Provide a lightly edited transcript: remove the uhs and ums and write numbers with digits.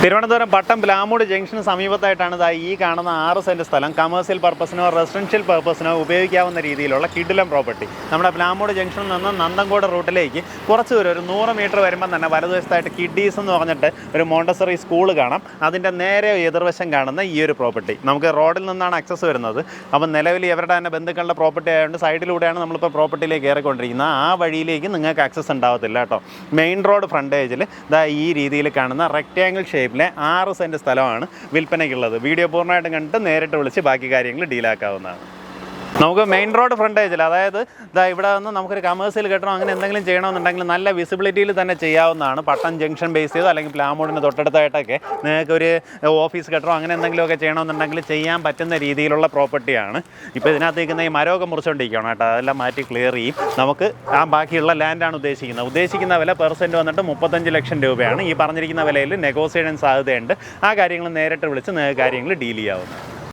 തിരുവനന്തപുരം പട്ടം Plamoodu junction സമീപത്തായിട്ടാണ് ഈ കാണുന്ന 6 cent സ്ഥലം കമേഴ്സ്യൽ പർപ്പസിനോ റെസിഡൻഷ്യൽ പർപ്പസിനോ ഉപയോഗിക്കാവുന്ന രീതിയിലുള്ള കിടിലം പ്രോപ്പർട്ടി. നമ്മുടെ പ്ലാമൂട് ജംഗ്ഷനിൽ നിന്ന് നന്തൻകോട് റൂട്ടിലേക്ക് കുറച്ച് ദൂരം ഒരു 100 മീറ്റർ വരുമ്പോൾ തന്നെ വലതുവശത്തായിട്ട് കിഡീസ് എന്ന് പറഞ്ഞിട്ട് ഒരു മോണ്ടസറി സ്കൂൾ കാണാം. അതിൻ്റെ നേരെ എതിർവശം കാണുന്ന ഈ ഒരു പ്രോപ്പർട്ടി നമുക്ക് റോഡിൽ നിന്നാണ് ആക്സസ് വരുന്നത്. അപ്പം നിലവിൽ ഇവരുടെ തന്നെ ബന്ധുക്കളുടെ പ്രോപ്പർട്ടി ആയതുകൊണ്ട് സൈഡിലൂടെയാണ് നമ്മളിപ്പോൾ പ്രോപ്പർട്ടിയിലേക്ക് കയറിക്കൊണ്ടിരിക്കുന്നത്. ആ വഴിയിലേക്ക് നിങ്ങൾക്ക് ആക്സസ് ഉണ്ടാവത്തില്ല കേട്ടോ. മെയിൻ റോഡ് ഫ്രണ്ടേജിൽ ഈ രീതിയിൽ കാണുന്ന റെക്റ്റാങ്കിൾ ഷേപ്പ് 6 സെൻറ്റ് സ്ഥലമാണ് വിൽപ്പനയ്ക്കുള്ളത്. വീഡിയോ പൂർണ്ണമായിട്ടും കണ്ടിട്ട് നേരിട്ട് വിളിച്ച് ബാക്കി കാര്യങ്ങൾ ഡീലാക്കാവുന്നതാണ്. നമുക്ക് മെയിൻ റോഡ് ഫ്രണ്ടേജിൽ, അതായത് ഇവിടെ നിന്ന് നമുക്കൊരു കമേഴ്സ്യൽ കെട്ടണം അങ്ങനെ എന്തെങ്കിലും ചെയ്യണമെന്നുണ്ടെങ്കിൽ നല്ല വിസിബിലിറ്റിയിൽ തന്നെ ചെയ്യാവുന്നതാണ്. പട്ടം ജംഗ്ഷൻ ബേസ് ചെയ്തോ അല്ലെങ്കിൽ പ്ലാമൂടിന് തൊട്ടടുത്തായിട്ടൊക്കെ നിങ്ങൾക്ക് ഒരു ഓഫീസ് കെട്ടണം അങ്ങനെ എന്തെങ്കിലുമൊക്കെ ചെയ്യണമെന്നുണ്ടെങ്കിൽ ചെയ്യാൻ പറ്റുന്ന രീതിയിലുള്ള പ്രോപ്പർട്ടിയാണ്. ഇപ്പോൾ ഇതിനകത്ത് നിൽക്കുന്ന ഈ മരമൊക്കെ മുറിച്ചുകൊണ്ടിരിക്കണം കേട്ടോ. അതെല്ലാം മാറ്റി ക്ലിയർ ചെയ്യും. നമുക്ക് ആ ബാക്കിയുള്ള ലാൻഡാണ് ഉദ്ദേശിക്കുന്ന വില പെർസെൻറ്റ് വന്നിട്ട് 35 ലക്ഷം രൂപയാണ്. ഈ പറഞ്ഞിരിക്കുന്ന വിലയിൽ നെഗോസിയേഷൻ സാധ്യതയുണ്ട്. ആ കാര്യങ്ങൾ നേരിട്ട് വിളിച്ച് നിങ്ങൾക്ക് കാര്യങ്ങൾ ഡീൽ ചെയ്യാവുന്നതാണ്.